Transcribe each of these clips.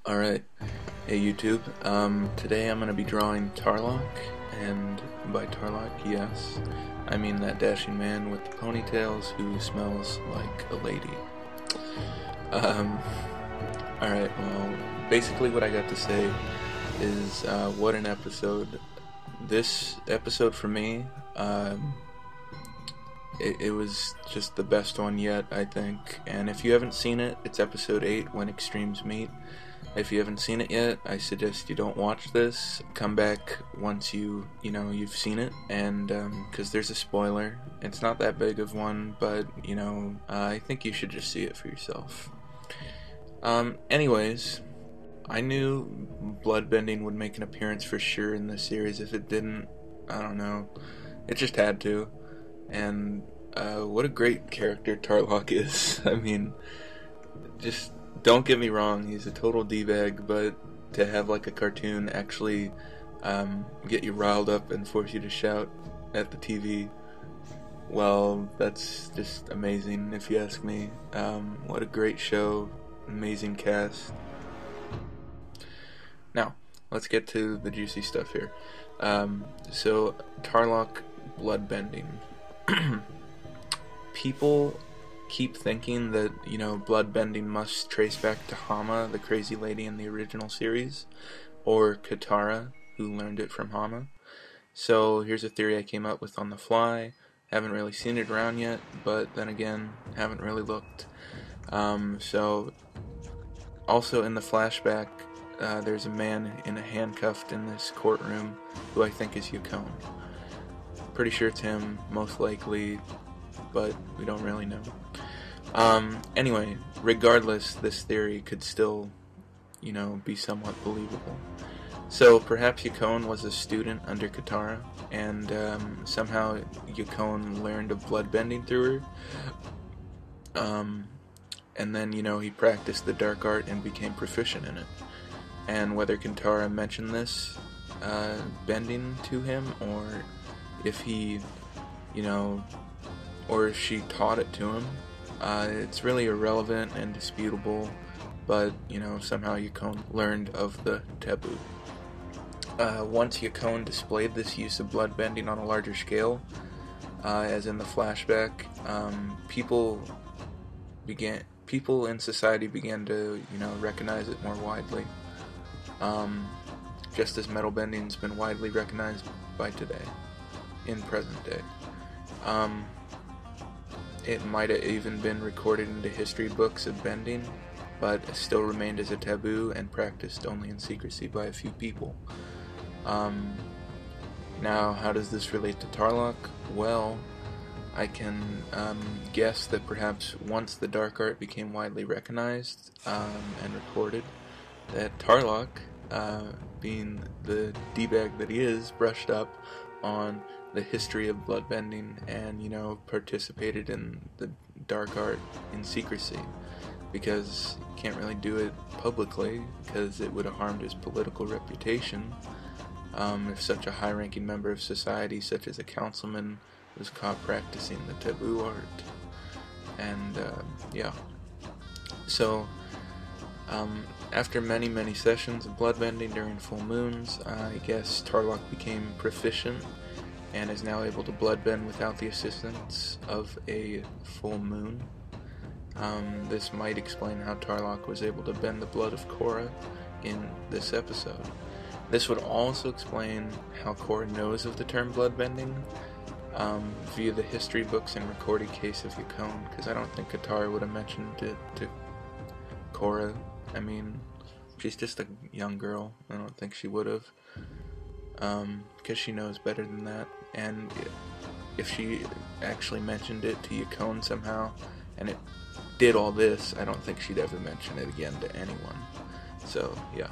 Alright, hey YouTube, today I'm going to be drawing Tarrlok, and by Tarrlok, yes, I mean that dashing man with the ponytails who smells like a lady. Alright, well, basically what I got to say is, what an episode. This episode for me, it was just the best one yet, I think, and if you haven't seen it, it's episode 8, When Extremes Meet. If you haven't seen it yet, I suggest you don't watch this. Come back once you've seen it, and because there's a spoiler. It's not that big of one, but I think you should just see it for yourself. Anyways, I knew Bloodbending would make an appearance for sure in this series. If it didn't, I don't know. It just had to. And what a great character Tarrlok is. I mean, just don't get me wrong, he's a total D-bag, but to have like a cartoon actually get you riled up and force you to shout at the TV, well, that's just amazing if you ask me. What a great show, amazing cast. Now, let's get to the juicy stuff here. So, Tarrlok Bloodbending. People keep thinking that, bloodbending must trace back to Hama, the crazy lady in the original series, or Katara, who learned it from Hama. So here's a theory I came up with on the fly. Haven't really seen it around yet, but then again, haven't really looked. So, also in the flashback, there's a man handcuffed in this courtroom who I think is Wacom. Pretty sure it's him, most likely, but we don't really know. Anyway, regardless, this theory could still, be somewhat believable. So perhaps Wacom was a student under Katara, and somehow Wacom learned of bloodbending through her. And then, he practiced the dark art and became proficient in it. And whether Katara mentioned this bending to him, or if he, or if she taught it to him, it's really irrelevant and disputable, but, somehow Wacom learned of the taboo. Once Wacom displayed this use of bloodbending on a larger scale, as in the flashback, people in society began to, recognize it more widely, just as metal bending's been widely recognized by today, in present day. It might have even been recorded into history books of bending, but still remained as a taboo and practiced only in secrecy by a few people. Now, how does this relate to Tarrlok? Well, I can guess that perhaps once the dark art became widely recognized and recorded, that Tarrlok, being the D-bag that he is, brushed up on the history of bloodbending and, participated in the dark art in secrecy, because you can't really do it publicly because it would have harmed his political reputation if such a high-ranking member of society, such as a councilman, was caught practicing the taboo art. And yeah, so after many sessions of bloodbending during full moons, I guess Tarrlok became proficient and is now able to bloodbend without the assistance of a full moon. This might explain how Tarrlok was able to bend the blood of Korra in this episode. This would also explain how Korra knows of the term bloodbending via the history books and recorded case of Wacom, because I don't think Katara would have mentioned it to Korra. I mean, she's just a young girl. I don't think she would have, because she knows better than that. And if she actually mentioned it to Wacom somehow, and it did all this, I don't think she'd ever mention it again to anyone. So, yeah.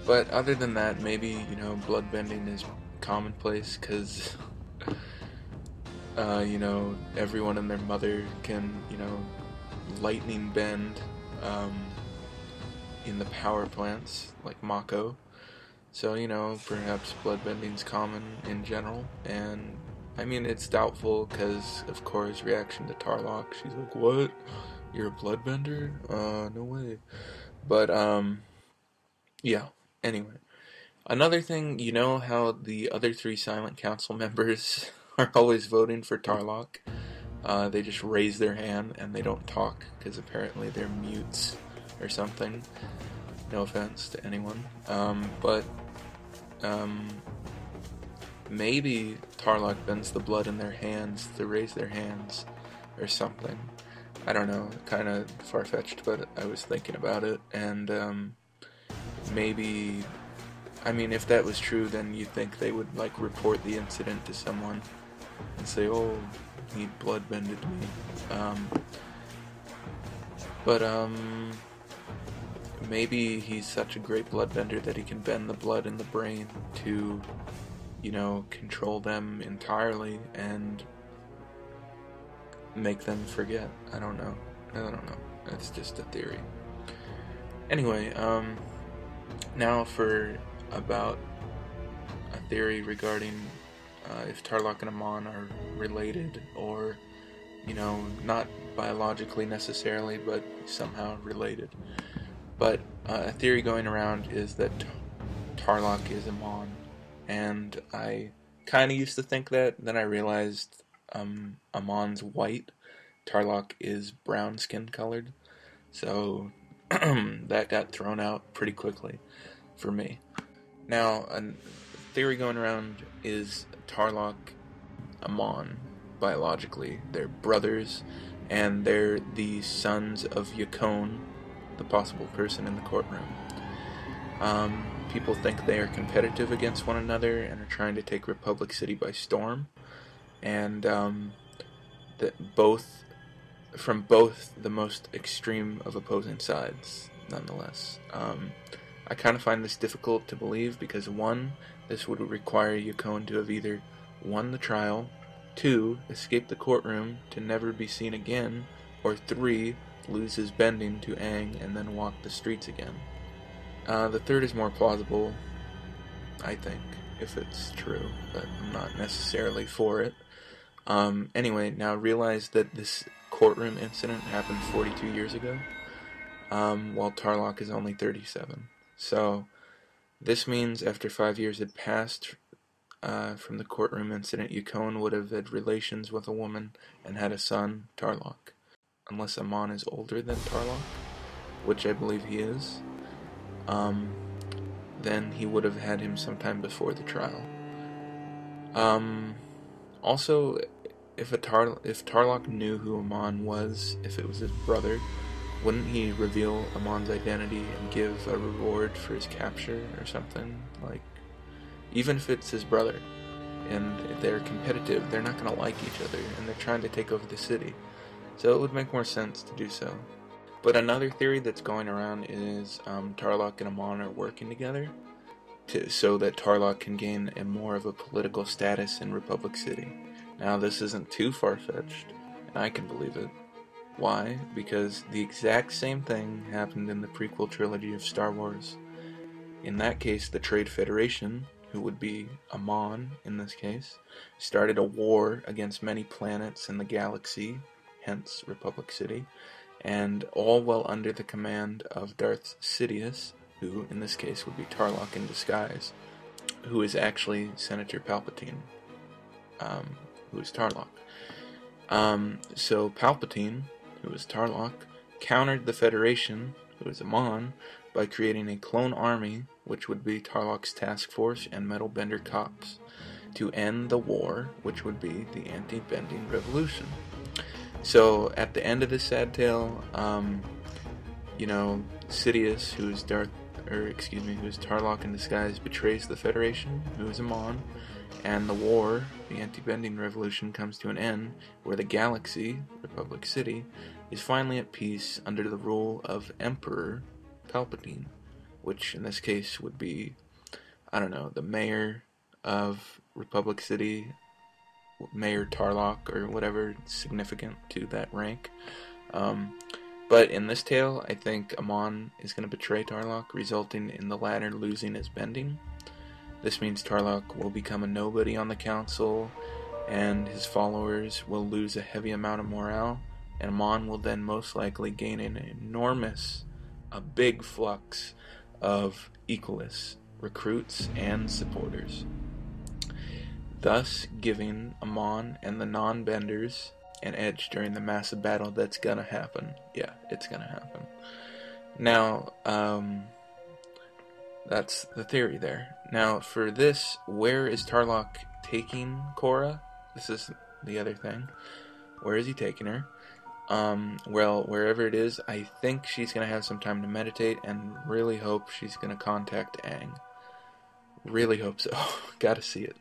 But other than that, maybe, bloodbending is commonplace, because, everyone and their mother can, lightning bend, in the power plants, like Mako. So, perhaps bloodbending's common in general, and I mean, it's doubtful because of Korra's reaction to Tarrlok. She's like, what? You're a bloodbender? No way. But, yeah. Anyway. Another thing, you know how the other three Silent Council members are always voting for Tarrlok? They just raise their hand and they don't talk because apparently they're mutes or something. No offense to anyone. But maybe Tarrlok bends the blood in their hands to raise their hands or something. I don't know, kind of far-fetched, but I was thinking about it, and maybe, I mean, if that was true, then you'd think they would, like, report the incident to someone and say, oh, he bloodbended me. But maybe he's such a great bloodbender that he can bend the blood in the brain to, you know, control them entirely and make them forget. I don't know. That's just a theory. Anyway, now for about a theory regarding if Tarrlok and Amon are related, or, you know, not biologically necessarily, but somehow related. But a theory going around is that Tarrlok is Amon, and I kind of used to think that, then I realized Amon's white, Tarrlok is brown skin colored, so that got thrown out pretty quickly for me. Now, a theory going around is Tarrlok, Amon, biologically, they're brothers, and they're the sons of Wacom, the possible person in the courtroom. People think they are competitive against one another and are trying to take Republic City by storm, and from both the most extreme of opposing sides, nonetheless. I kind of find this difficult to believe because, one, this would require Wacom to have either won the trial, 2, escape the courtroom to never be seen again, or 3, lose his bending to Aang and then walk the streets again. The third is more plausible, I think, if it's true, but I'm not necessarily for it. Anyway, now realize that this courtroom incident happened 42 years ago, while Tarrlok is only 37. So, this means after 5 years had passed from the courtroom incident, Wacom would have had relations with a woman and had a son, Tarrlok. Unless Amon is older than Tarrlok, which I believe he is, then he would have had him sometime before the trial. Also, if Tarrlok knew who Amon was, if it was his brother, wouldn't he reveal Amon's identity and give a reward for his capture or something? Like, even if it's his brother and they're competitive, they're not going to like each other and they're trying to take over the city. So it would make more sense to do so. But another theory that's going around is Tarrlok and Amon are working together so that Tarrlok can gain more of a political status in Republic City. Now, this isn't too far-fetched, and I can believe it. Why? Because the exact same thing happened in the prequel trilogy of Star Wars. In that case, the Trade Federation, who would be Amon in this case, started a war against many planets in the galaxy, hence Republic City, and all while under the command of Darth Sidious, who in this case would be Tarrlok in disguise, who is actually Senator Palpatine, who is Tarrlok. So Palpatine, who is Tarrlok, countered the Federation, who is Amon, by creating a clone army, which would be Tarrlok's task force and metal bender cops, to end the war, which would be the anti-bending revolution. So at the end of this sad tale, Sidious, who is Tarrlok in disguise, betrays the Federation, who is Amon, and the war, the anti-bending revolution, comes to an end, where the galaxy, Republic City, is finally at peace under the rule of Emperor Palpatine, which in this case would be, the mayor of Republic City, Mayor Tarrlok, or whatever significant to that rank. But in this tale, I think Amon is going to betray Tarrlok, resulting in the latter losing his bending. This means Tarrlok will become a nobody on the council, and his followers will lose a heavy amount of morale, and Amon will then most likely gain a big flux of Equalist recruits and supporters, thus giving Amon and the non-benders an edge during the massive battle that's gonna happen. Yeah, it's gonna happen. Now, that's the theory there. Now, for this, where is Tarrlok taking Korra? This is the other thing. Where is he taking her? Well, wherever it is, I think she's going to have some time to meditate, and really hope she's going to contact Aang. Really hope so. Gotta see it.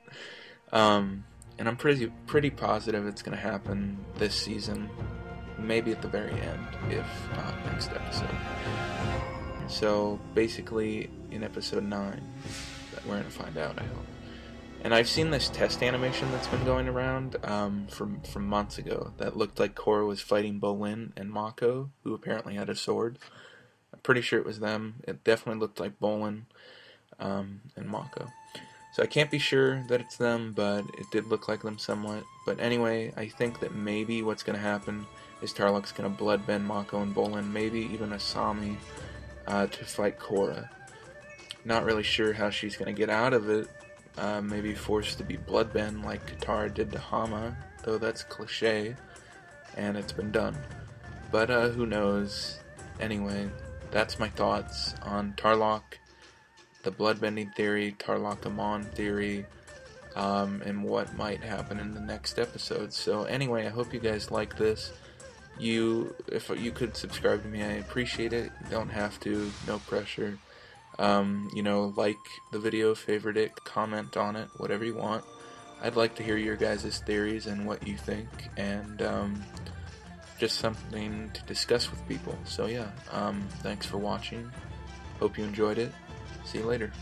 And I'm pretty positive it's going to happen this season. Maybe at the very end, if not next episode. So basically, in episode 9, we're going to find out, I hope. And I've seen this test animation that's been going around from months ago that looked like Korra was fighting Bolin and Mako, who apparently had a sword. I'm pretty sure it was them. It definitely looked like Bolin and Mako. So I can't be sure that it's them, but it did look like them somewhat. But anyway, I think that maybe what's going to happen is Tarrlok's going to bloodbend Mako and Bolin, maybe even Asami, to fight Korra. Not really sure how she's going to get out of it. Maybe forced to be bloodbend like Katara did to Hama, though that's cliche, and it's been done. But who knows? Anyway, that's my thoughts on Tarrlok, the bloodbending theory, Tarrlok-Amon theory, and what might happen in the next episode. So anyway, I hope you guys like this. If you could subscribe to me, I appreciate it. You don't have to, no pressure. Like the video, favorite it, comment on it, whatever you want. I'd like to hear your guys' theories and what you think, and just something to discuss with people. So yeah, thanks for watching. Hope you enjoyed it. See you later.